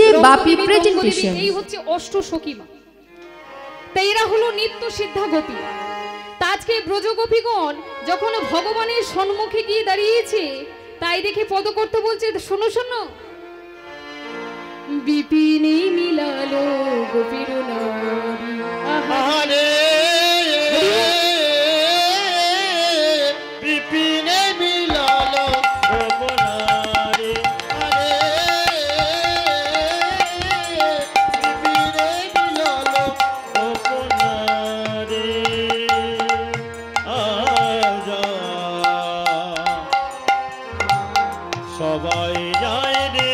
হচ্ছে বাপি প্রেজেন্টেশন। এই হচ্ছে অষ্ট সখীমা, তাই এরা হলো নিত্য সিদ্ধা গোপী। তা আজকে ব্রজ গোপীগণ যখন ভগবানের সম্মুখে গিয়ে দাঁড়িয়েছে, তাই দেখে পদ করতে বলছে, শোনো শোনো। বিপিনে মিলালো গোপীর নারী, আহারে বিপিনে মিলালো গোপনারে, আরে বিপিনে মিলালো গোপনারে। আজা সবাই যায় রে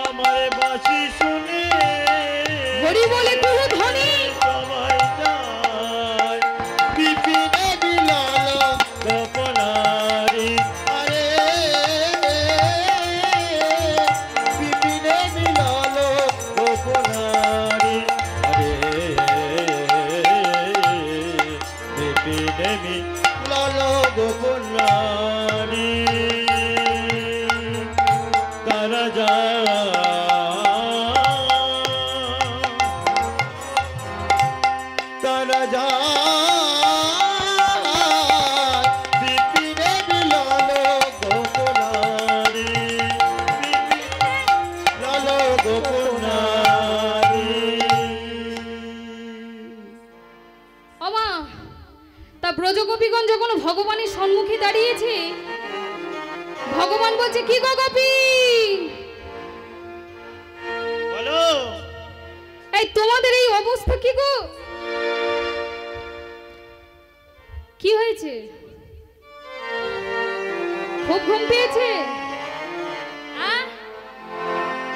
আমার বাঁশি শুনে, হরি বলে কুহু ধ্বনি। সবাই যায় বিপিনে বিলালো গোপনারি, আরে বিপিনে বিলালো গোপনারি, আরে বিপিনে বিলালো গোপনারি। তারা যায় তারা যায় বিপিনে বিলালো গোপনারি, বিলালো গোপনারি। আমা তা ব্রজ গোপীগণ যখন ভগবানের সম্মুখে দাঁড়িয়েছে, ভগবান বলছে, কি গো গোপী, বলো এই তোমাদের এই অবস্থা কি গো? কি হয়েছে? খুব ঘুম পেয়েছে?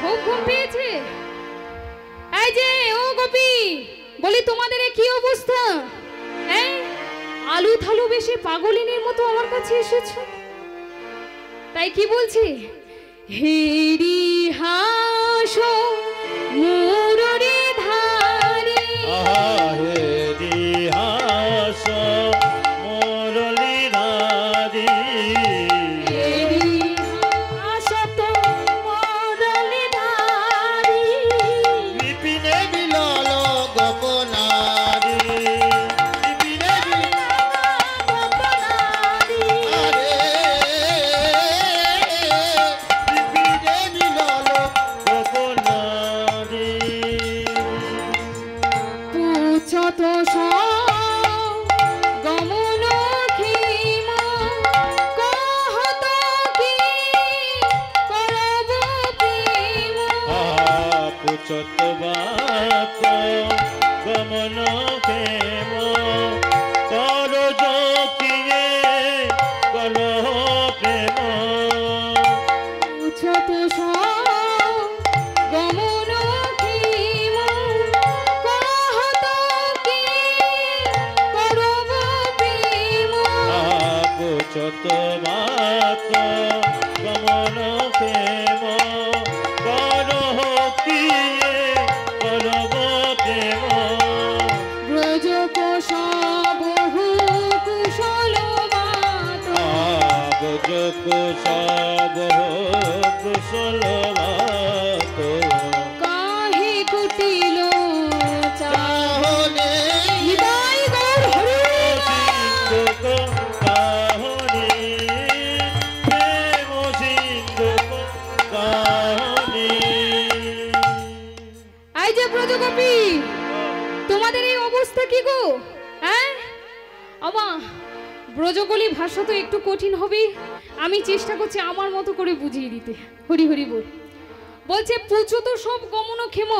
খুব ঘুম পেয়েছে? এই যে ও গোপী, বলি তোমাদের এই কি অবস্থা? আলু থালু বেশি পাগলিনীর মতো আমার কাছে এসেছো, তাই কি বলছি? হেরি হাসো মুররি ধারে, হেরি হাস মুরলি ধারি, হেরি হাসো তো মুরলি ধারে, বিপিনে বিলালো গোপনারি, বিপিনে গোপনারি, আরে বিপিনে বিলালো গোপনারি। পুছো তো সব গমন ক্ষেম, কহত কি করব প্রেম, পুছত বাত গমন ক্ষেম, কর যকিয়ে কর প্রেম। পুছো তো সব গমন ক্ষেম, কহত কি করব প্রেম, পুছত বাত গমন ক্ষেম, কর কিয়ে করব প্রেম। ব্রজ বহু কুশল বাত, কুশব কুশল বাত, কাহে কুটিল চাহনে হৃদয় গৌর হরি সিন্ধুক কাহনি, প্রেম সিন্ধুক কাহনি। এই যে ব্রজগোপী, তোমাদের এই অবস্থা কি গো? আমা ব্রজকলি ভাষা তো একটু কঠিন হবে, আমি চেষ্টা করছি আমার মতো করে বুঝিয়ে দিতে। হরি হরি বল। বলছে পুছো তো সব গমন ক্ষেম,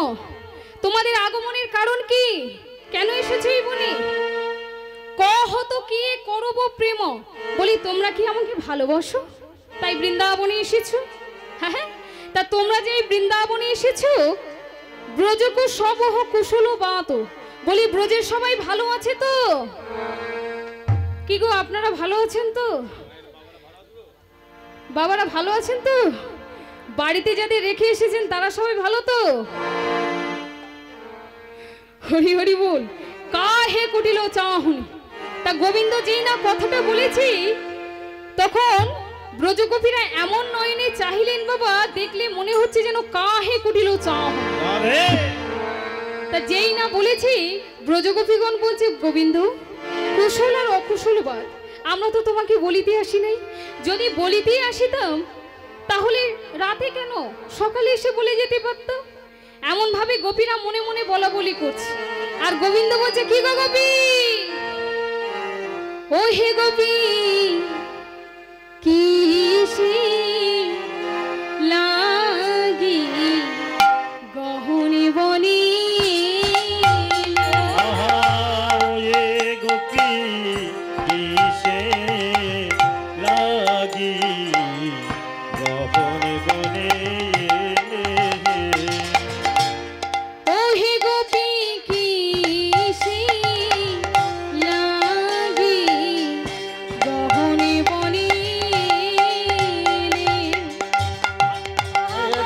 তোমাদের আগমনের কারণ কি? কেন এসেছো এই বনে? কহত কি করব প্রেম, বলি তোমরা কি আমাকে ভালোবাসো তাই বৃন্দাবনে এসেছো? হ্যাঁ, তা তোমরা যে এই বৃন্দাবনে এসেছো, ব্রজকু সবহ কুশল বাত, বলি ব্রজের সবাই ভালো আছে তো? কি গো আপনারা ভালো আছেন তো? বাবারা ভালো আছেন তো? বাড়িতে যাদের রেখে এসেছেন তারা সবাই ভালো তো? হরি হরি বল। কাহে কুটিল চাহুনি, তা গোবিন্দ যেই না কথাটা বলেছি, তখন ব্রজগোপীরা এমন নয়নে চাহিলেন বাবা, দেখলে মনে হচ্ছে যেন কাহে কুটিল চাও। আরে তা যেই না বলেছি, ব্রজগোপীগণ বলছে, গোবিন্দ কুশল আর অকুশল বাদ, আমরা তো তোমাকে বলিতে আসি নাই। যদি বলিতেই আসিতাম তাহলে রাতে কেন, সকালে এসে বলে যেতে পারতাম। এমন ভাবে গোপীরা মনে মনে বলা বলি করছে। আর গোবিন্দ বলছে, কি গো গোপী, ও হে গোপী, কিসে লাগি গহনে বনে আহা ওয়ে গোপী কিসে লাগি গহনে বনে ও হে গোপী, কিসে লাগি গহনে বনে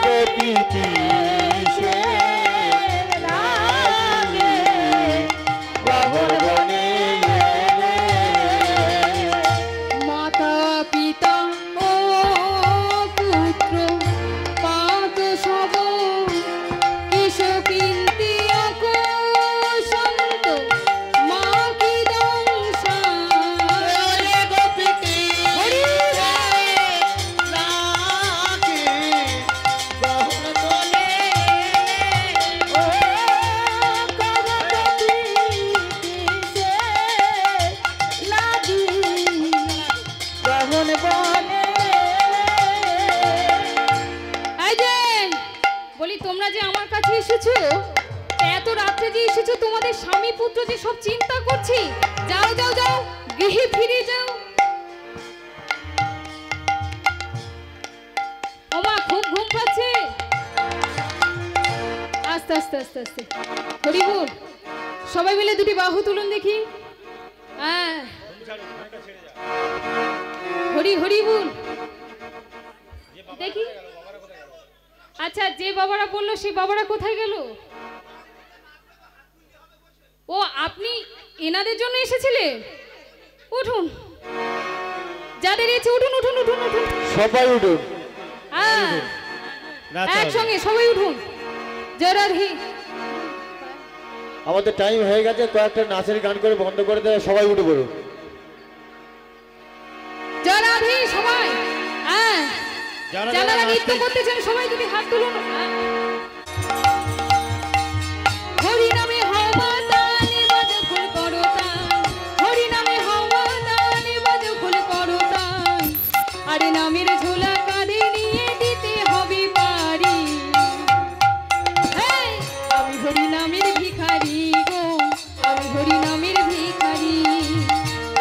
গোপী কিসে লাগি গহনে বনে মাতা পিতা ও পুত্র পাত সব কিস কিন্তি অকুশন্ত মা কি দংশা গোপী হরি লাগি গহনে বনে ও কবি কিসে লাগি গহনে বনে এই যে বলি, তোমরা যে আমার কাছে এসেছো, এত রাত্রে যে এসেছো, তোমাদের স্বামী পুত্র যে সব চিন্তা করছি। যাও যাও যাও, গৃহে ফিরে যাও। ওমা খুব ঘুম পাচ্ছে। আস্তে আস্তে আস্তে আস্তে, হরি বল। সবাই মিলে দুটি বাহু তুলুন দেখি। হ্যাঁ, হরি হরি বল দেখি। আচ্ছা, যে বাবারা বললো সেই বাবারা কোথায় গেল? ও, আপনি এনাদের জন্য এসেছিলেন? উঠুন, যাদের এসে উঠুন উঠুন উঠুন উঠুন। সবাই উঠুন হ্যাঁ, একসঙ্গে সবাই উঠুন। জয় রাধে। আমাদের টাইম হয়ে গেছে, কয়েকটা নাচের গান করে বন্ধ করে দেয়, সবাই উঠে পড়ুন। জয় রাধে সবাই। হ্যাঁ, যারা যারা যারা নৃত্য নাচতে- করতেছেন সবাই যদি হাত তুলুন। হরি নামে হওয়া তালে বাজ ফুল করো তাই, হরি নামে হওয়া তালে বাজ ফুল করো তাই, আরে নামের ঝোলা কাঁধে নিয়ে দিতে হবে পারি। হেই, আমি হরি নামের ভিখারি গো, আমি হরি নামের ভিখারি,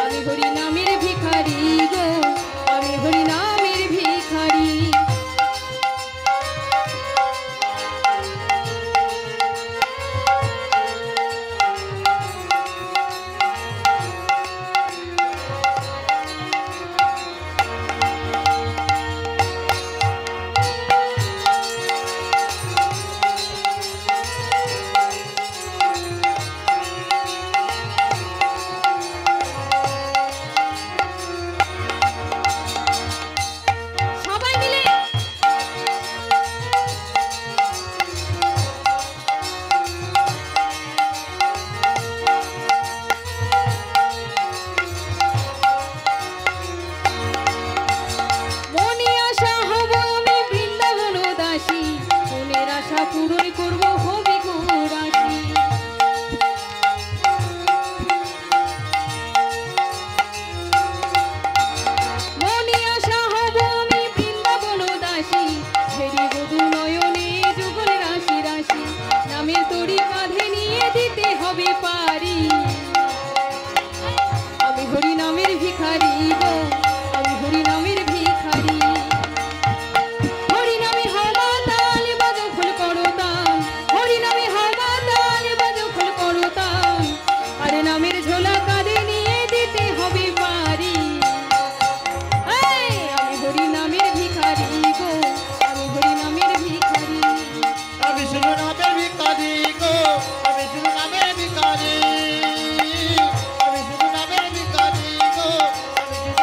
আমি হরি নামের ভিখারি গো, আমি হরি নামের ভিখারি। সবাই মিলে মনে আশা হব আমি বৃন্দাবন দাসী, মনের আশা পূরণ করব হবে গো রাশি। মনে আশা হব আমি বৃন্দাবন দাসী, ছেড়ে বধু নয়নে যুগল রাশি রাশি, নামের তরি কাঁধে নিয়ে দিতে হবে পারি। আমি হরি নামের ভিখারি গো, আমি হরি নামের ভিখারি। হরি নামে হওয়া তালে বাজ ফুল করো তাই, হরি নামে হওয়া তালে বাজ ফুল করো তাই, আরে নামের ঝোলা কাঁধে নিয়ে দিতে হবে পারি। এই, আমি হরি নামের ভিখারি গো, আমি হরি নামের ভিখারি। আমি শুধু নামের ভিখারি গো, আমি শুধু নামের ভিখারি, আমি শুধু নামের ভিখারি গো, আমি শুধু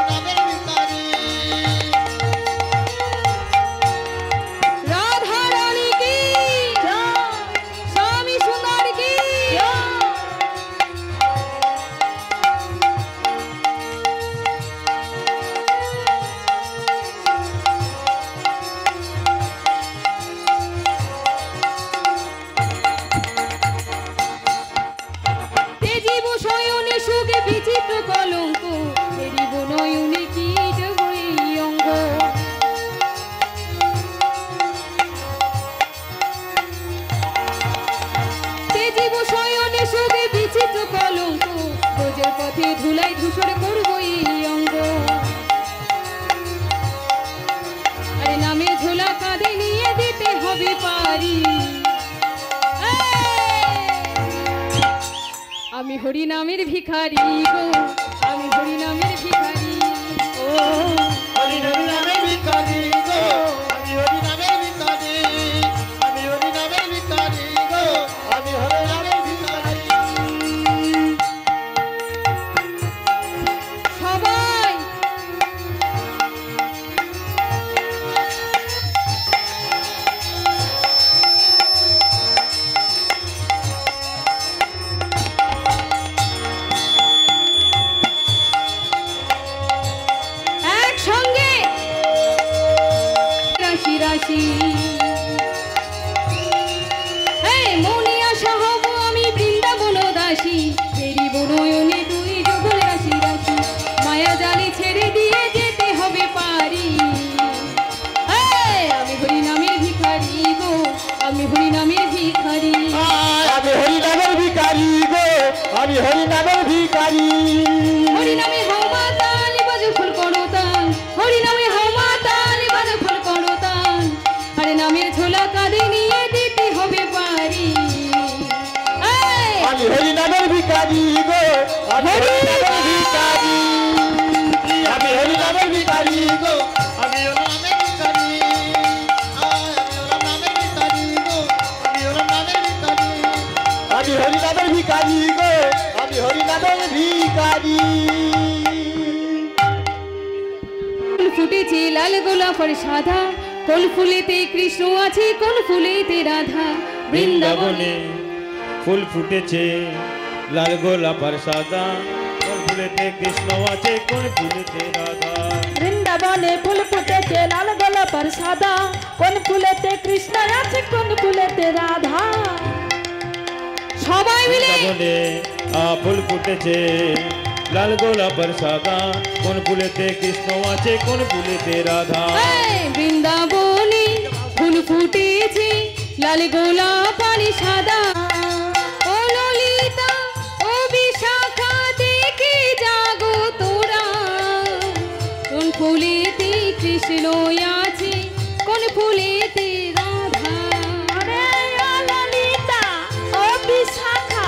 আমি হরি নামের ভিখারি গো, আমি হরি নামের ভিখারি। ও হরি নামের ভিখারি গো, আমি হরি নামের ভিখারি, আমি হরি নামের ভিখারি গো, আমি হরি নামের ভিখারি। সবাই একসঙ্গে রাশি রাশি এই মনে আশা হব আমি বৃন্দাবন দাসী, ফেরিব নয়নে দুই যুগল রাশি রাশি, মায়া জালি ছেড়ে দিয়ে যেতে হবে পারি। এই, আমি হরি নামের ভিখারি গো, আমি হরি নামের ভিখারি। আমি হরি নামের ভিখারি গো, আমি হরি নামের ভিখারি। হরি নামে হওয়া তাল বাজে ফুল করো তাল, হরি নামে হওয়া তাল বাজে ফুল করো তাল, আরে নামের ঝোলা কাঁধে নিয়ে দিতে হবে পারি। এই, আমি হরি নামের ভিখারি গো, আমি হরি নামের ভিখারি। আমি হরি নামের ভিখারি গো, আমি হরি নামের ভিখারি, আমি হরি নামের ভিখারি গো, আমি হরি নামের ভিখারি। আমি হরি নামের ভিখারি গো, আমি হরি নামের ভিখারি। ফুল ফুটেছে লাল গোলাপ আর সাদা, কোন ফুলেতে কৃষ্ণ আছে কোন ফুলেতে রাধা। বৃন্দাবনে ফুল ফুটেছে লাল গোলাপ আর সাদা, কোন ফুলেতে কৃষ্ণ আছে কোন ফুলেতে রাধা। বৃন্দাবনে ফুল ফুটেছে লাল গোলাপ আর সাদা, কোন ফুলেতে কৃষ্ণ আছে কোন ফুলেতে রাধা। সবাই মিলে বৃন্দাবনে ফুল ফুটেছে লাল গোলাপ আর সাদা, কোন ফুলেতে কৃষ্ণ আছে কোন ফুলেতে রাধা। এই, বৃন্দাবনে ফুল ফুটেছে লাল গোলাপ আর সাদা, ও ললিতা ও বিশাখা দেখে জাগো তোরা, কোন ফুলেতে কৃষ্ণ আছে কোন ফুলেতে রাধা। আরে ও ললিতা ও বিশাখা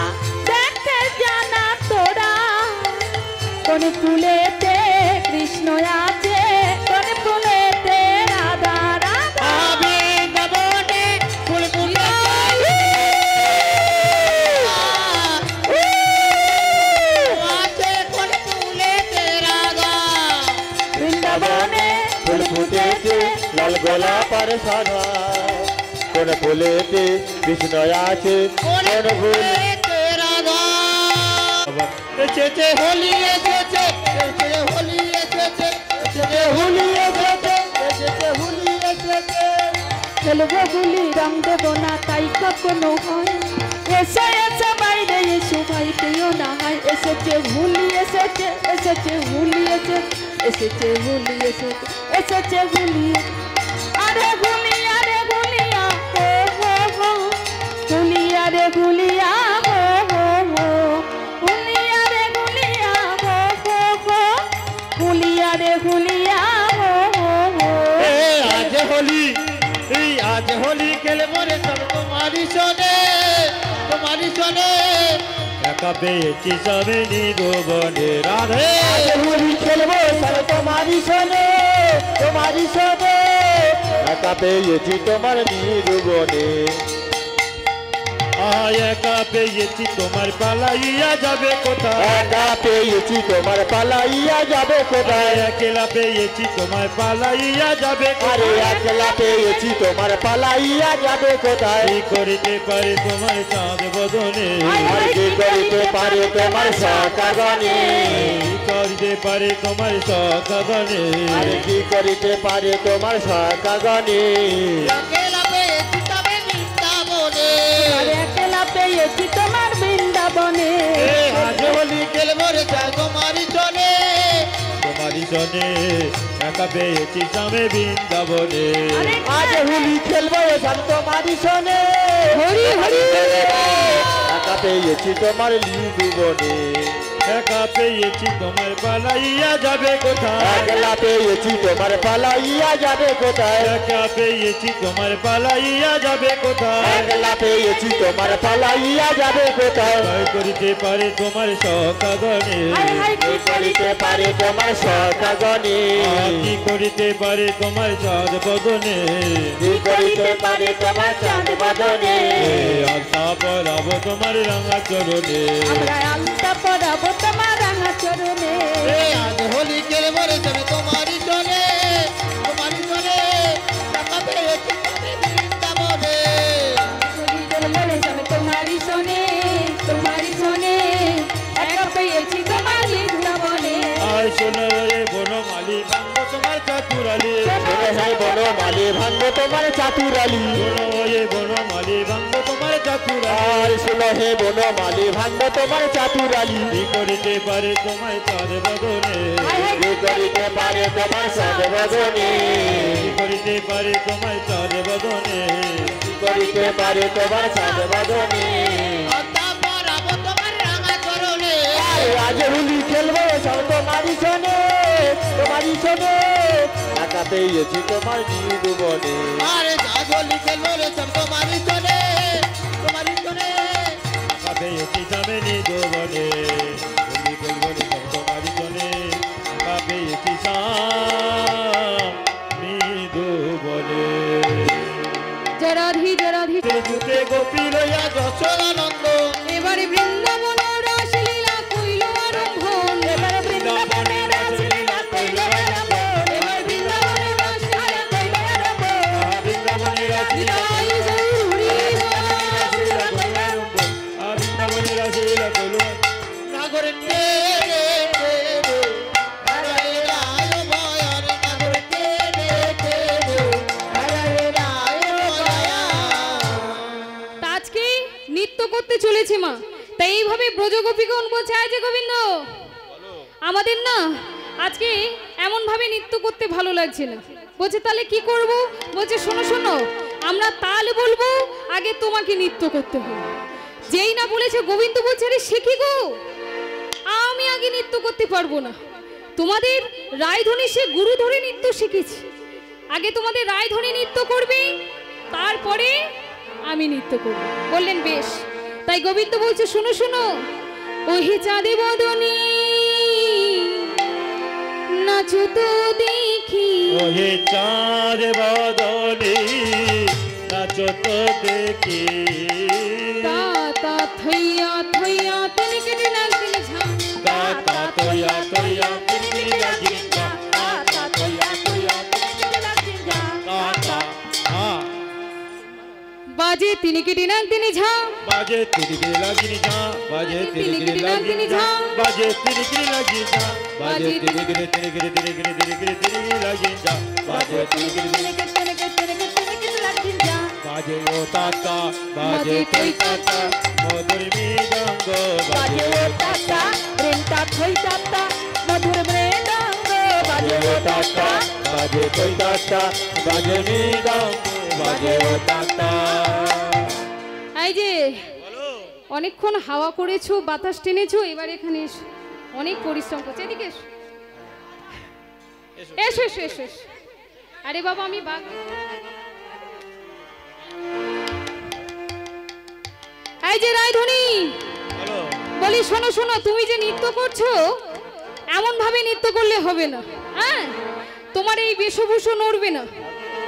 দেখে জানা তোরা, কোন ফুলেতে কৃষ্ণ আছে কোন ফুলেতে রাধা রাধা। বৃন্দাবনে ফুল ফুটেছে, আছে কোন ফুলেতে রাধা। বৃন্দাবনে ফুল ফুটেছে লাল গোলাপ আর সাদা, কোন ফুলেতে কৃষ্ণ আছে কোন কোন ফুল। ফুলেতে রাধা। এসেছে হোলি এসেছে, এসেছে হোলি এসেছে, এসেছে হোলি এসেছে, এসেছে হোলি এসেছে। খেলবো গুলি রং দেবো না তাই কখনো হয়, এসে এসে বাইরে এসো ভাই কেউ না হয়। এসেছে ভুলি এসেছে, এসেছে ভুলি এসেছে, এসেছে ভুলি এসেছে, এসেছে ভুলি। আরে গুলিয়া রে গুলিয়া হো হো হো, গুলিয়া রে গুলিয়া হো হো হো, গুলিয়া রে গুলিয়া হো হো হো, গুলিয়া রে গুলিয়া হো হো হো। আজ হোলি, এই আজ হোলি খেলবো রে সব তোমারই শোনে, তোমারই শোনে। একা পেয়েছি সবে নিগবনে রাধে। আজ হোলি খেলবো সব তোমারই শোনে, তোমারই শোনে। একা পেয়েছি তোমার নিরুবনে, একা পেয়েছি তোমার পালাইয়া যাবে কোথায়। একা পেয়েছি তোমার পালাইয়া যাবে কোথায়। একলা পেয়েছি তোমার পালাইয়া যাবে আরে কোথায়। একলা পেয়েছি তোমার পালাইয়া যাবে কোথায়। কি করিতে পারে তোমার চাঁদ বদনে, আর কি করিতে পারে তোমার সকাগনে, কি করিতে পারে তোমার সকাগনে। আর কি করিতে পারে তোমার সকাগনে। একেলা পেয়েছি তবে বৃন্দাবনে, আর একলা পেয়েছি তোমার বৃন্দাবনে। আজ হোলি খেলবো রে সব তোমারই শোনে। তোমারই সনে একা পেয়েছি স্বামী বৃন্দাবনে। আজ হোলি খেলবো সব তোমারই শোনে, হরি হরি। একা পেয়েছি তোমার লিডুবনে। একা পেয়েছি তোমার পালাইয়া যাবে কোথায় একলা পেয়েছি তোমার পালাইয়া যাবে কোথায় একা পেয়েছি তোমার পালাইয়া যাবে কোথায় একলা পেয়েছি তোমার পালাইয়া যাবে কোথায় ভয় করিতে পারে তোমার সকাগনে হায় হায় কি করিতে পারে তোমার সকাগনে কি করিতে পারে তোমার চাঁদ বদনে কি করিতে পারে তোমার চাঁদ বদনে আলতা পরাবো তোমার রাঙা চরণে আমরা আলতা পরাবো তোমার রাঙা চরণে আজ হোলি খেলবো রে আমি তোমারই চলে টাকা পেয়েছি তবে বৃন্দাবনে বলে যাবে তোমারই শোনে একা পেয়েছি তোমার বৃন্দাবনে আয় শোনো রে বনমালী ভাঙ্গ তোমার চাতুরালি শোনো হে বনমালী ভাঙ্গ তোমার চাতুরালি শোনো রে বনমালী ভাঙ্গ তোমার চাতুরালি আর শোনো হে বনমালী ভাঙ্গ তোমার চাতুরালি কি করিতে পারে তোমার চাঁদ বদনে কি করিতে পারে তোমার চাঁদ বদনে কি করিতে পারে তোমার চাঁদ বদনে কি করিতে পারে তোমার চাঁদ বদনে আলতা পরাবো তোমার রাঙা চরণে আজ হোলি খেলবো সব তোমারই শোনে টাকা পেয়েছি তোমার নির্বনে আরে আজ হোলি খেলবো রে আমি তোমারই চলে পেয়েছি সামেনি গোবনে বলি বলবো রে সব তোমারই জনে পেয়েছি সামি গোবনে জরাধি জরাধি জুতে গোপী লইয়া যশোরানন্দ এবারে বৃন্দাবন রাসলীলা কইল আরম্ভ এবারে বৃন্দাবনের রাসলীলা কইল আরম্ভ এবার বৃন্দাবনের রাসলীলা কইল আরম্ভ বৃন্দাবনের রাসলীলা জয় গৌরী বৃন্দাবনের রাসলীলা কইল নাগরে নে আরে রায় ভয়ার নাগরে নে আরে রায় ভয়া তা আজকে নৃত্য করতে চলেছে মা তাই এইভাবে ব্রজগোপীগণ বলছে আয় যে গোবিন্দ আমাদের না আজকে এমন ভাবে নৃত্য করতে ভালো লাগছে না বলছে তাহলে কি করব বলছে শোনো শোনো আমরা তাল বলবো আগে তোমাকে নৃত্য করতে হবে যেই না বলেছে গোবিন্দ বলছে রে সে কি গো আমি আগে নৃত্য করতে পারবো না তোমাদের রায়ধনী সে গুরু ধরে নৃত্য শিখেছি আগে তোমাদের রায়ধনী নৃত্য করবে তারপরে আমি নৃত্য করব বললেন বেশ তাই গোবিন্দ বলছে শোনো শোনো ওহে চাঁদে বদনী নাচো তো দেখি ওহে চাঁদ বদনে নাচো তো দেখি তা তা থইয়া থইয়া তেনে কেটে নাচ দিলে ঝাম তা তোয়া তোয়া কিনকিনি লাগি তা বাজে তিনি কেটে নাচ দিলে ঝাম বাজে তিরিগিরি লাগিনি যা বাজে তিরিগিরি লাগিনি যা বাজে তিরিগিরি লাগি যা বাজে তিরিগিরি তিরিগিরি তিরিগিরি তিরিগিরি তিরিগিরি লাগি যা বাজে তিরিগিরি বাজে ও তাতা বাজে তোই তাতা মধুর মৃদঙ্গ বাজে ও তাতা মধুর মৃদঙ্গ বাজে ও তাতা বাজে তোই তাতা বাজে মৃদঙ্গ বাজে ও তাতা এই যে অনেকক্ষণ হাওয়া করেছো বাতাস টেনেছো এবার এখানে এসো অনেক পরিশ্রম করছো এদিকে এসো এসো এসো এসো এসো। আরে বাবা আমি বাঘ এই যে রায়ধনী বলি শোনো শোনো তুমি যে নৃত্য করছো এমন ভাবে নৃত্য করলে হবে না হ্যাঁ তোমার এই বেশভূষণ নড়বে না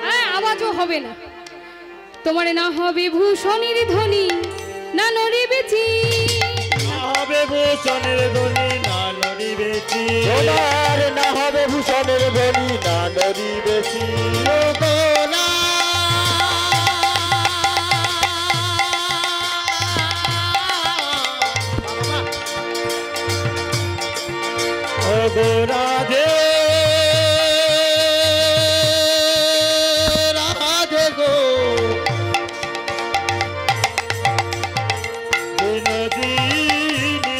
হ্যাঁ আওয়াজও হবে না তোমার না হবে ভূষণের ধ্বনি না নড়িবে চি হবে ভূষণের ধ্বনি না নড়িবেছি তোমার না হবে ভূষণের ধ্বনি না নদী বেশি গোলা ও গো রাধে রাধে গো বিনোদিনী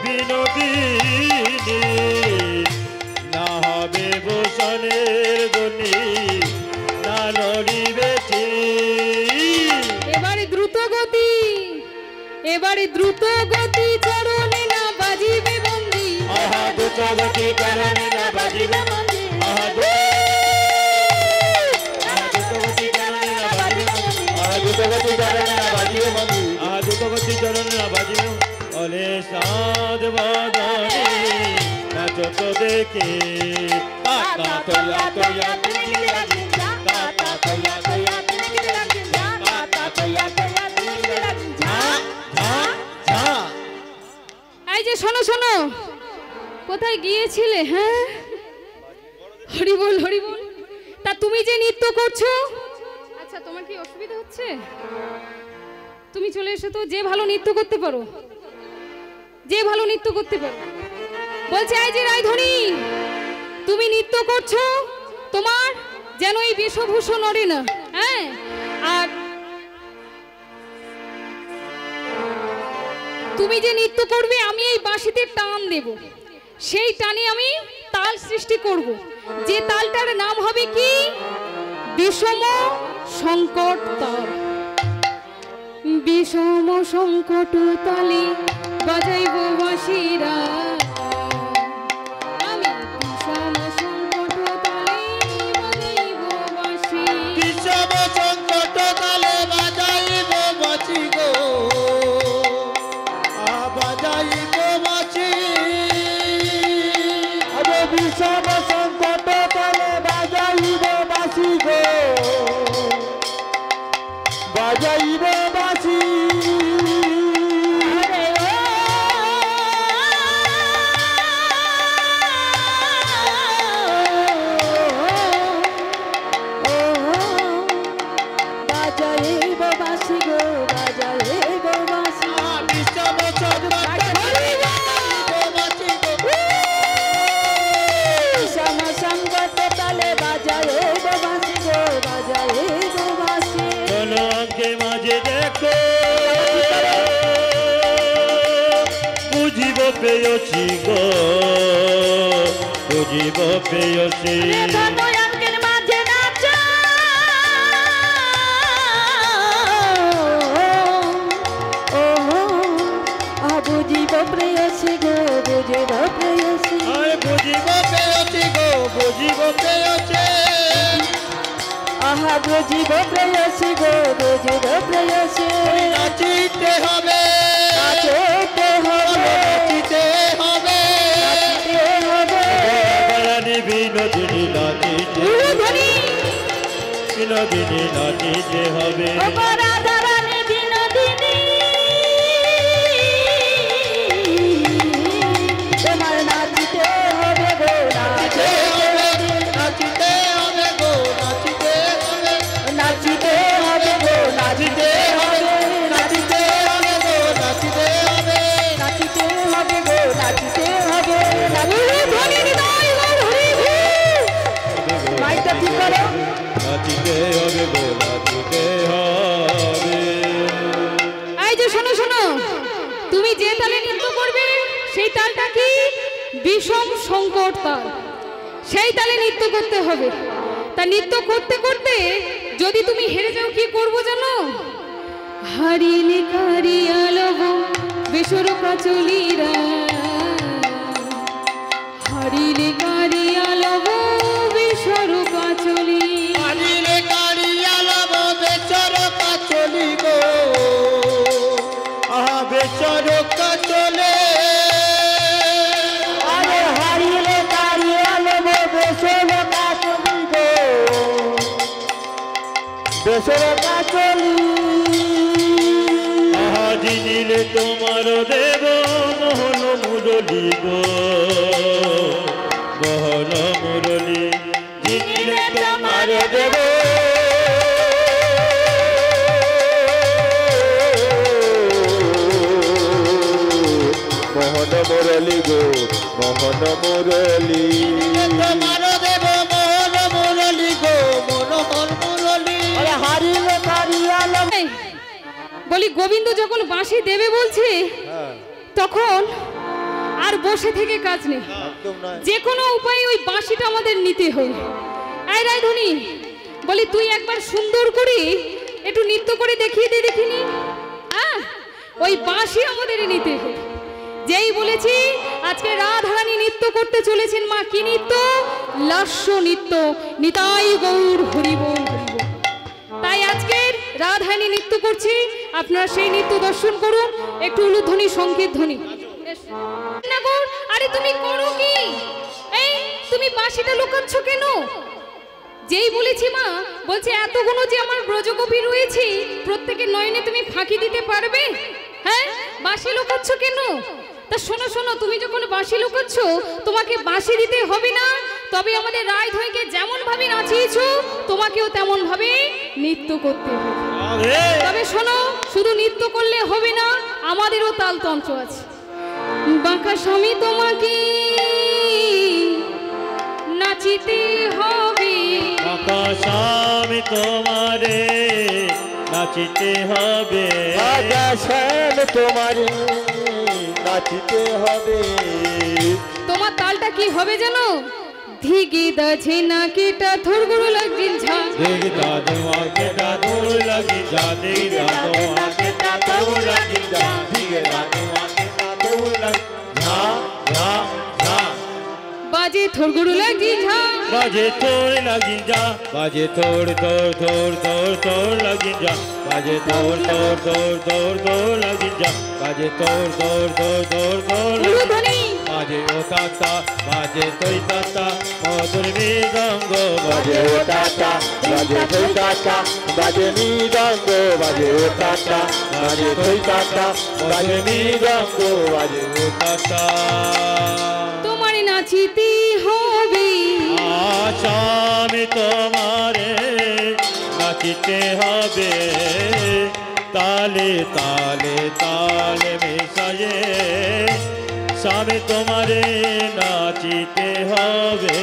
বিনোদিনী ওলে সাদ বদনে নাচো তো দেখে কাকা তোয়া তোয়া তিনকিলি লাগিঞ্জা কাকা তোয়া তোয়া তিনকিলি লাগিঞ্জা কাকা তোয়া তোয়া তিনকিলি লাগিঞ্জা ঝা ঝা। এই যে শোনো শোনো, কোথায় গিয়েছিলে? হ্যাঁ, হরি বল হরি বল। তা তুমি যে নৃত্য করছো, আচ্ছা তোমার কি অসুবিধা হচ্ছে? তুমি চলে এসো তো, যে ভালো নৃত্য করতে পারো, যে ভালো নৃত্য করতে পারো। বলছে এই যে রায়ধনী, তুমি নৃত্য করছো, তোমার যেন এই বেশভূষণ নড়ে না। হ্যাঁ, আর তুমি যে নৃত্য করবে, আমি এই বাঁশিতে টান দেব, সেই টানে আমি তাল সৃষ্টি করব, যে তালটার নাম হবে কি? বিষম সংকট তাল। বিষম সংকট তালে বাজাইব বাঁশিরা, আমি বিষম সংকট তালে বাজাইব বাঁশি। বিষম সংকট তালে বাজাইব বাঁশি গো, বাজাইব বাঁশি। আরে বিষম সংকট তালে বাজাইব বাঁশি গো, বাজাইব বাঁশি। বাজাইব বাঁশি গো, বাজাইব বাঁশি। বিষম সংকট বাজাইব বাঁশি গো, বিষম সংকট তালে বাজাইব বাঁশি গো, বাজাইব বাঁশি। চলো আগে মাঝে দেখো বুঝিব পেয়েছি গো, বুঝিব পেয়েছি। ধনয়াঙ্কের মাঝে নাচো, বুঝিব প্রেয়সী গো, বুঝিব প্রেয়সী। আয় বুঝিব পেয়েছি গো, বুঝিব পেয়েছে। আহা বুঝিব প্রেয়সী গো, বুঝিব প্রেয়সী। নাচিতে হবে, নাচতে হবে, নাচিতে হবে। নাচতে হবে। বারানি বিনোদিনী নাচিতে, বিনোদিনী নাচিতে হবে। রাধারানী বিনোদিনী, তোমার নাচতে হবে গো, নাচতে হবে। নাচিতে হবে গো, নাচিতে হবে। নাচতে হবে গো, নাচতে হবে। নাচিতে হবে গো, নাচিতে হবে। নাচতে হবে গো, নাচতে হবে। মাইকটা ঠিক করো। নাচিতে হবে গো, নাচিতে হবে। এই যে শোনো শোনো, তুমি যে তালে নৃত্য করবে, সেই তালটা কি? বিষম সংকট তাল। সেই তালে নৃত্য করতে হবে। তা নৃত্য করতে করতে যদি তুমি হেরে যাও, কি করবো জানো? হারিলে কারিয়া লব বেসর কাচলিরা, হারিলে কারিয়া লব বেসর কাচলি। আনিলে কাড়িয়া লব বেচর কাচলি গো, আহা বেচর কাচলে। আরে হারিলে কারিয়া লব বেসর কাচলি গো, বেসর কাচলি। আহা জিনিলে তোমার দেব মোহন মুরলি গো, মোহন মুরলি জিনিলে তোমার দেব। মোহন মুরলি গো, মোহন মুরলি। তোমার দেব মোহন মুরলি গো, মনোহর মুরলি। আরে হারিলে কারিয়া লব। এই, বলি গোবিন্দ যখন বাঁশি দেবে বলছে, তখন আর বসে থেকে কাজ নেই, একদম নয়। যে কোনো উপায়ে ওই বাঁশিটা আমাদের নিতে হবে। এই রায়ধনী, বলি তুই একবার সুন্দর করে একটু নৃত্য করে দেখিয়ে দে, দেখিনি? ওই বাঁশি আমাদের নিতে হবে। যেই বলেছি আজকে রাধারানী নৃত্য করতে চলেছেন, মা কি নৃত্য? লাস্য নৃত্য। নিতাই গৌর হরি বল হরি বল। তাই আজকের রাধারানী নৃত্য করছি, আপনারা সেই নৃত্য দর্শন করুন। একটু উলুধ্বনি সংকেত ধ্বনি। নাগর, আরে তুমি করো কি? এই তুমি বাঁশিটা লুকাচ্ছ কেন? যেই বলেছি মা, বলছে এতগুলো যে আমার ব্রজগোপী রয়েছে, প্রত্যেকের নয়নে তুমি ফাঁকি দিতে পারবে? হ্যাঁ, বাঁশি লুকাচ্ছ কেন? তা শোনো শোনো, তুমি যখন বাঁশি লুকাচ্ছ, তোমাকে বাঁশি দিতে হবে না, তবে আমাদের রায়ধনীকে যেমন ভাবে নাচিয়েছো তোমাকেও তেমন ভাবে নৃত্য করতে হবে। তবে শোনো, শুধু নৃত্য করলে হবে না, আমাদেরও তালতন্ত্র আছে। বাঁকা স্বামী তোমাকে নাচিতে হবে, বাঁকা স্বামী তোমারে নাচিতে হবে, বাঁকা স্বামী তোমারে নাচিতে হবে। তোমার তালটা কি হবে জানো? ধিগি দাঝে না কেটা থর গুরু লাগিন ঝা, ধিগি দাদু আকে দাদু লাগি যা, ধিগি দাদু আকে দাদু লাগি যা, ধিগি দাদু আকে দাদু লাগি যা যা যা। বাজে থর গুরু লাগিন ঝা, বাজে তোর লাগি যা, বাজে তোর তোর তোর তোর তোর লাগি যা, বাজে তোর তোর তোর তোর তোর লাগি যা, বাজে তোর তোর তোর তোর তোর উলুধ্বনি। বাজে ও তাতা, বাজে তুই তাতা, মধুর মৃদঙ্গ বাজে বাজে ও টাটা, বাজে তুই টাটা, বাজে মৃদঙ্গ, বাজে ও টাটা, বাজে তুই টাটা, বাজে মৃদঙ্গ, বাজে ও তাতা। তোমার নাচিতে হবে, আসামে তোমারে নাচিতে হবে, তালে তালে তালে মেশায়ে স্বামী তোমারে নাচিতে হবে।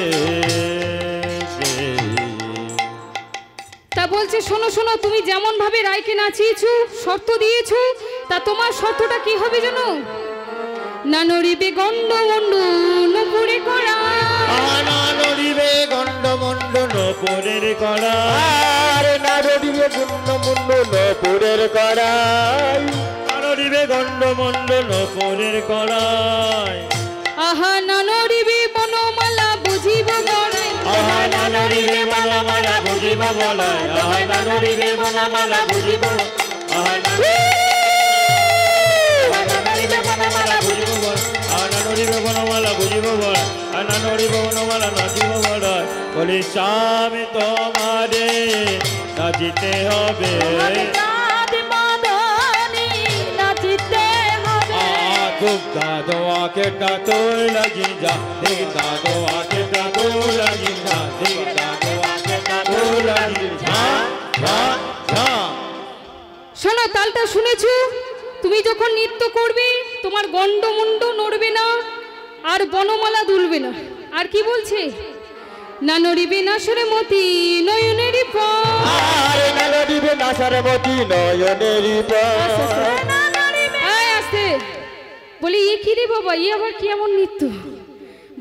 তা বলছে শোনো শোনো, তুমি যেমন ভাবে রায়কে নাচিয়েছো, শর্ত দিয়েছো, তা তোমার শর্তটা কি হবে জানো? না নড়িবে গন্ড মন্ড নপুরে করা, আনা নড়িবে গন্ড মন্ড নপুরের করা, আর নারদিবে গুণ্ড মুন্ড নপুরের করাই, নড়িবে গন্ড মন্ড নপুরের করায়, আহা না নড়িবে বনমালা বুঝিব গড়াই, আহা না নড়িবে বনমালা বুঝিব বলায়, আহা না নড়িবে বনমালা বুঝিব, আহা না নড়িবে বনমালা বুঝিব বল, আহা না নড়িবে বনমালা বুঝিব বল, আহা না নড়িবে বনমালা নাচিব বলায়। বলি স্বামী তোমারে নাচিতে হবে, খুব দাদো আকে তোর লাগি যা, দেখ দাদো আকে তোর লাগি যা, দেখ দাদো আকে তোর লাগি যা যা যা। শোনো তালটা শুনেছো? তুমি যখন নৃত্য করবে তোমার গন্ড মুন্ড নড়বে না, আর বনমালা দুলবে না। আর কি বলছে? না নড়িবে না সরমতি নয়নেরই পর, আর নারদিবে নাসারমতি নয়নেরই পর, আয় আসতে বলি এ কি রে বাবা, এ আবার কি এমন নৃত্য?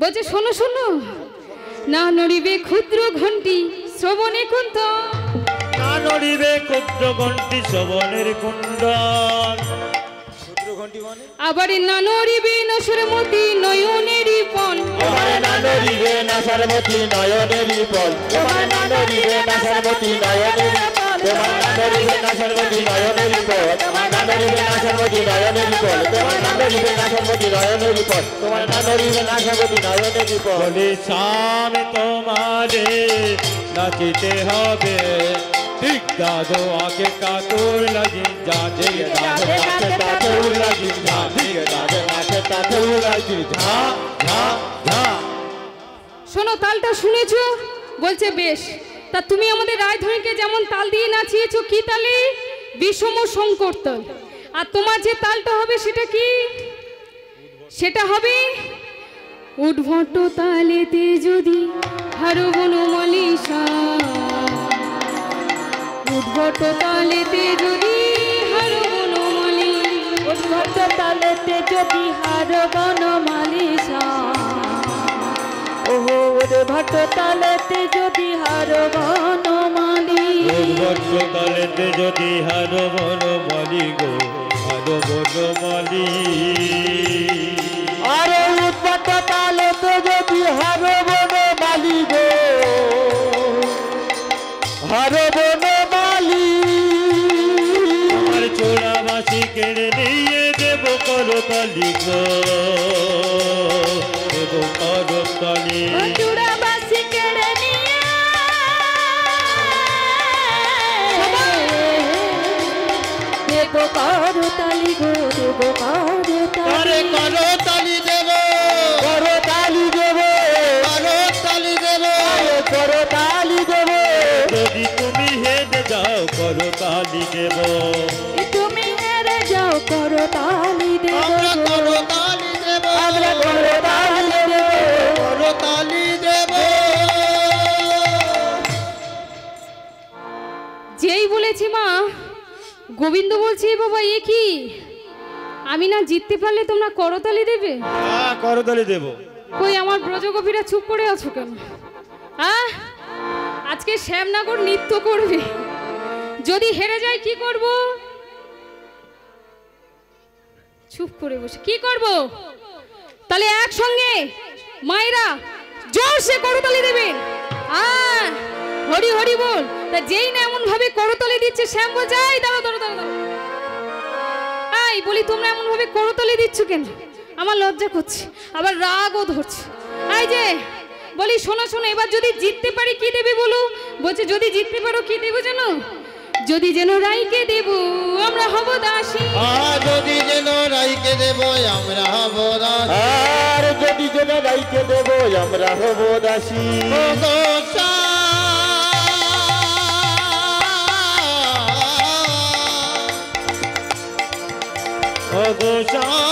বলছে শোনো শোনো, না নড়িবে ক্ষুদ্র ঘন্টি শ্রবণে কুন্ত, না নড়িবে ক্ষুদ্র ঘণ্টি শোভনের কুণ্ডল, আবার না নড়িবে নসরমতি নয়নেরই পন, তোমার নারদিবে নাসারমতি নয়নেরই পর, তোমার নারদিবে নাসারমতি নয়নেরই পর, তোমার নারদিবে নাসারমতি নয়নেরই পর, তোমার নারদিবে নাসারমতি নয়নেরই পর, তোমার নারদিবে নাসারমতি নয়নেরই পর, তোমার নারদিবে নাসারমতি নয়নেরই পর। বলি স্বামী তোমারে নাচিতে হবে, ঠিক দাদো আকে কাতর লাগি যা, দেখ দাদো আকে কাতর লাগি যা, দেখ দাদো আকে কাতর লাগি যা যা যা। শোনো তালটা শুনেছো? বলছে বেশ, তা তুমি আমাদের রায়ধনীকে যেমন তাল দিয়ে নাচিয়েছো, কি তালে? বিষম শঙ্কর তাল। আর তোমার যে তালটা হবে সেটা কি? সেটা হবে উদ্ভট তালেতে যদি হারো বনমালিসা, উদ্ভট তালেতে যদি হারো বনমালি, উদ্ভট তালেতে যদি হার বনমালিসা, ওহো উদ্ভট তালেতে যদি হার বনমালি, উদ্ভট তালেতে যদি হারো বনমালি গো, হারো বনমালি, আরে উদ্ভট তালেতে যদি হারো বনমালি গো, হারো বনমালি, আমার চোরা তালি গো দেব করতালি চূড়া বাসি কেড়ে নিয়ে দেব করতালি গো দেব আরে করতালি করতালি দেব করতালি দেব করতালি দেব যদি তুমি হেরে যাও করতালি দেব তুমি হেরে যাও করতালি দেব আমরা করতালি দেব আমরা করতালি দেব করতালি দেব যেই বলেছি মা গোবিন্দ বলছি বাবা এ কি আমি না জিততে পারলে তোমরা করতালি দেবে হ্যাঁ করতালি দেব কই আমার ব্রজগোপীরা চুপ করে আছো কেন আজকে শ্যামনগর নৃত্য করবে যদি হেরে যায় কি করব চুপ করে বসে কি করব তাহলে একসঙ্গে মায়েরা জোরসে করতালি দেবেন হরি হরি বল তা যেই না এমন ভাবে করতালি দিচ্ছে শ্যাম বলছে এই দাঁড়াও দাঁড়াও দাঁড়াও এই বলি তোমরা এমন ভাবে করতালি দিচ্ছ কেন আমার লজ্জা করছে আবার রাগও ধরছে এই যে বলি শোনো শোনো এবার যদি জিততে পারি কি দেবে বলো বলছে যদি জিততে পারো কি দেবো জানো যদি যেন রাইকে দেব আমরা হব দাসী যদি যেন রাইকে দেব আমরা হব দাসী আর যদি যেন রাইকে দেব আমরা হব দাসী ওগো শ্যাম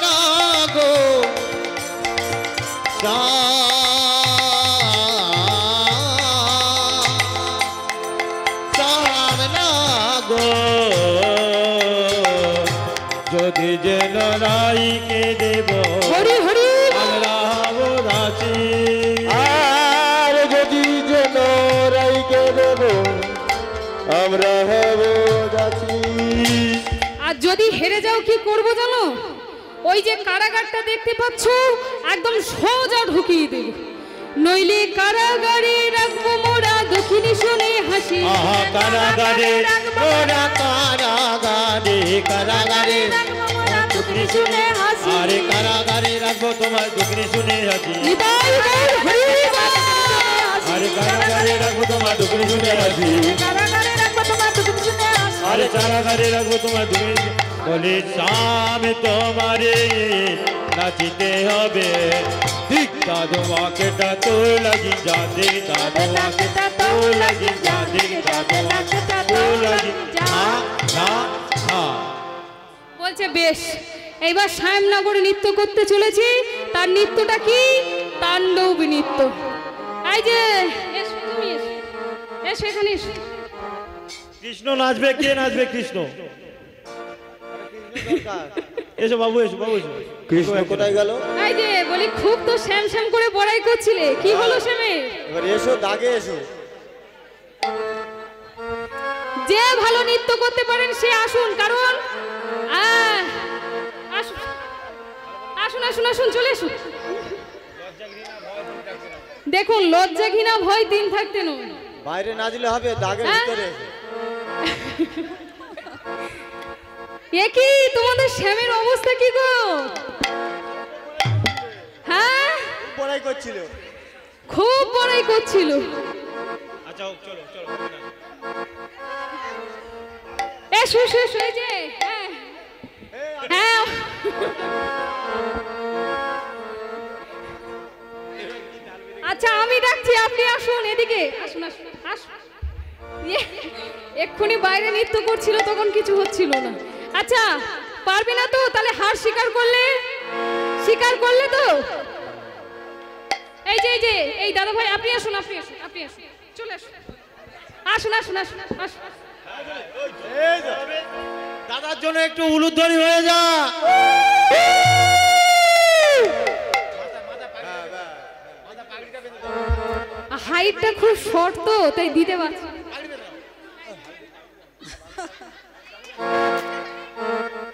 না গো শ্যাম না গো যদি যেন রাইকে দেব হরি হরি আমরা হব দাসী আর যদি যেন রাইকে দেব আমরা হব দাসী আর যদি হেরে যাও কি করব জানো ওই যে কারাগারটা দেখতে পাচ্ছ একদম সোজা ঢুকিয়ে দেব নইলে কারাগারে রাখবো মোরা দক্ষিণে শুনে হাসি আহা কারাগারে ওরা কারাগারে কারাগারে দক্ষিণে শুনে হাসি আরে কারাগারে রাখবো তোমার দুঃখে শুনে হাসি নিতাই গৌর হরি বল। আরে কারাগারে রাখবো তোমার দুঃখে শুনে হাসি কারাগারে রাখবো তোমার দক্ষিণে শুনে হাসি আরে কারাগারে রাখবো তোমার দুঃখে বলে সামনে তোমারে নাচিতে হবে ঠিক তোমাকে তো লাগি যাদের তোমাকে তো লাগি যাদের তোমাকে তো লাগি বলছে বেশ এইবার শ্যামনগরে নৃত্য করতে চলেছি তার নৃত্যটা কি তাণ্ডব নৃত্য এই যে এসো তুমি এসো এসো এখানে এসো কৃষ্ণ নাচবে কে নাচবে কৃষ্ণ এসো বাবু এসো বাবু এসো কৃষ্ণ কোথায় গেল এই যে বলি খুব তো শ্যাম শ্যাম করে বড়াই করছিলে কি হলো শ্যামে এবার এসো দাগে এসো যে ভালো নৃত্য করতে পারেন সে আসুন কারণ আসুন আসুন আসুন আসুন চলে আসুন দেখুন লজ্জা ঘৃণা ভয় দিন থাকতে নয় বাইরে না দিলে হবে দাগের হ্যাঁ? ভিতরে এসো। এ কি তোমাদের শ্যামের অবস্থা কি গো হ্যাঁ বড়াই করছিল খুব বড়াই করছিল আচ্ছা চলো চলো এসো এসো এসো এই যে হ্যাঁ হ্যাঁ আচ্ছা আমি ডাকছি আপনি আসুন এদিকে আসুন আসুন আসুন এক্ষুনি বাইরে নৃত্য করছিল তখন কিছু হচ্ছিল না আচ্ছা পারবে না তো তাহলে হার স্বীকার করলে তো এই যে এই দাদা ভাই আপনি আসুন আপনি আসুন চলে আসুন আসুন আসুন আসুন আসুন দাদার জন্য একটু উলুধ্বনি হয়ে যা হাইটটা খুব শর্ট তো তাই দিতে পারছি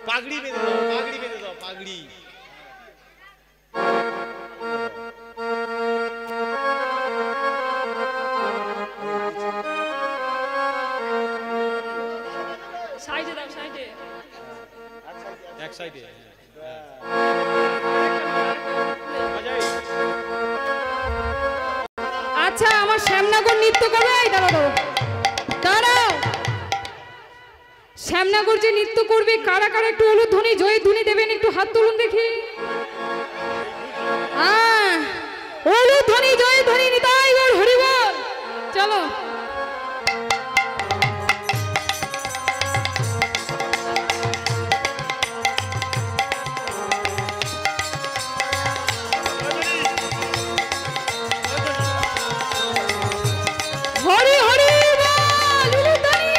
পাগড়ি বেঁধে দাও পাগড়ি বেঁধে দাও পাগড়ি সাইডে দাও সাইডে এক সাইডে আচ্ছা আমার শ্যামনগর নৃত্য করবে, এই দাঁড়াও দাঁড়াও। শ্যামনগর যে নৃত্য করবে কারা কারা একটু উলুধ্বনি জয়ধ্বনি দেবেন, একটু হাত তুলুন দেখি। উলুধ্বনি জয়ধ্বনি নিতাই গৌর হরি বল। চলো হরি হরি বল উলুধ্বনি।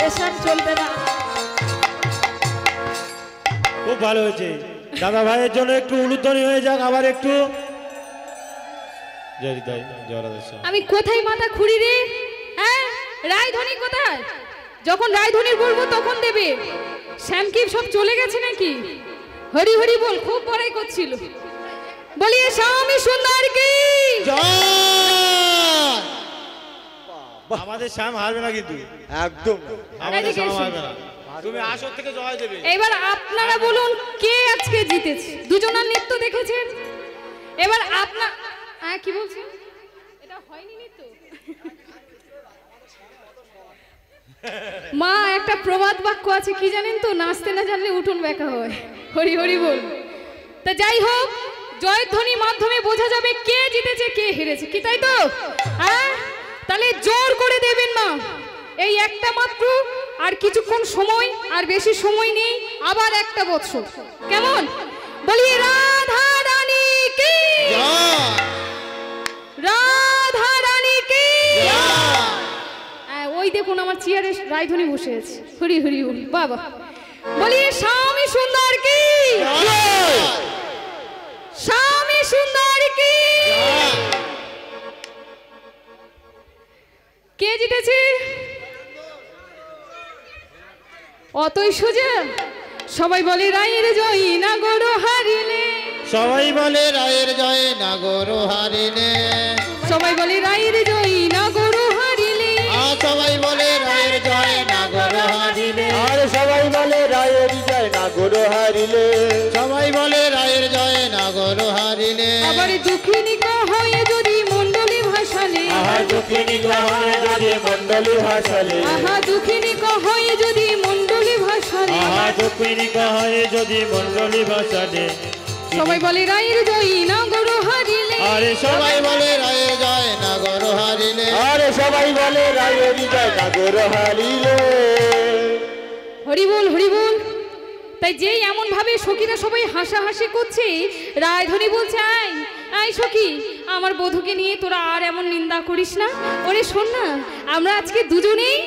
এসব চলবে না। খুব ভালো হয়েছে দাদা ভাইয়ের জন্য একটু উলুধ্বনি হয়ে যাক আবার একটু জয় হৃদয় জয় রাধেশ্যাম। আমি কোথায় মাথা খুঁড়ি রে? হ্যাঁ রায়ধ্বনি কোথায়? যখন রায়ধ্বনি বলবো তখন দেবে। শ্যাম কি সব চলে গেছে নাকি? হরি হরি বল, খুব বড়াই করছিল। বলিয়ে স্বামী সুন্দর কি জয়। আমাদের শ্যাম হারবে না কিন্তু, একদম আমাদের এদিকে শ্যাম এসো। হারবে না। তুমি আসর থেকে জয় দেবে। এবার আপনারা বলুন কে আজকে জিতেছে? দুজনের নৃত্য দেখেছেন, এবার আপনার কি বলছেন? এটা হয়নি নৃত্য? মা একটা প্রবাদ বাক্য আছে কি জানেন তো, নাচতে না জানলে উঠোন বেঁকা হয়। হরি হরি বল। তা যাই হোক, জয়ধ্বনির মাধ্যমে বোঝা যাবে কে জিতেছে কে হেরেছে, কি তাই তো? হ্যাঁ তাহলে জোর করে দেবেন মা, এই একটা মাত্র, আর কিছুক্ষণ সময়, আর বেশি সময় নেই, আবার একটা বৎসর। কেমন? বলি রাধা রানী কি জয়। রাধা রানী কি। জয়। ওই দেখুন আমার চেয়ারে রায়ধনী বসে আছে। হরি হরি হরি বাবা। বলি স্বামী সুন্দর কি জয়। স্বামী সুন্দর কি। কে জিতেছে? অতই সোজা? সবাই বলে রায়ের জয় না গরু হারিলে। সবাই বলে রায়ের জয় নাগর হারিলে। সবাই বলে রায়ের জয় না গরু হারিলে। সবাই বলে রায়ের জয় নাগর হারিলে। আর সবাই বলে রায়ের জয় না গরু হারিলে। সবাই বলে রায়ের জয় নাগর হারিলে। আবার দুঃখিনী হয়ে যদি মণ্ডলী ভাসালে। আহা দুঃখিনী গ্রহণে যদি মণ্ডলী ভাসালে। আহা দুঃখিনী হয়ে যদি মণ্ডলী ভাসালে। আহা দুঃখিনী হয়ে যদি মণ্ডলী ভাসালে। সবাই বলে রায়ের জয় না গরু হারিলে। আরে সবাই বলে রায়ের জয় নাগর হারিলে। আর সবাই বলে রায়ের জয় না গরু হারিলে। হরি বল হরি বল। তাই যেই এমন ভাবে সখীরা সবাই হাসাহাসি করছে, রায়ধনী বলছে আই আই সখী, আমার বধূকে নিয়ে তোরা আর এমন নিন্দা করিস না। ওরে শোন না, আমরা আজকে দুজনেই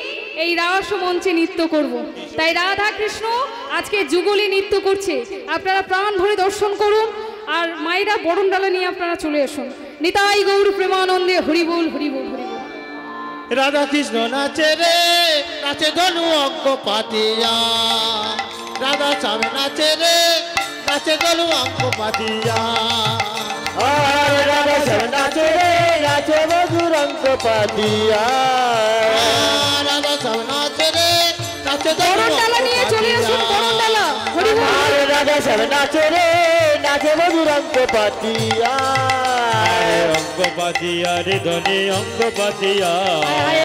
এই রাস মঞ্চে নৃত্য করব। তাই রাধা কৃষ্ণ আজকে যুগলী নৃত্য করছে, আপনারা প্রাণ ভরে দর্শন করুন। আর মায়েরা বরণ ডালা নিয়ে আপনারা চলে আসুন। নিতাই গৌর প্রেমানন্দে হরি বল হরি বল হরি বল। রাধা কৃষ্ণ নাচে রে নাচে ধনু অঙ্ক পাতিয়া। রাধা স্বামী নাচে রে নাচে ধনু অঙ্ক পাতিয়া। আর রাধা শ্যাম নাচে রে নাচে মধুর অঙ্ক পাতিয়া। রাধা স্বামী নাচে রে নাচে বরণ ডালা নিয়ে চলে আসুন, বরণ ডালা হরি বল। আর রাধা শ্যাম নাচে রে নাচে মধুর অঙ্ক পাতিয়া। অঙ্ক পাতিয়া রে ধনী অঙ্ক পাতিয়া।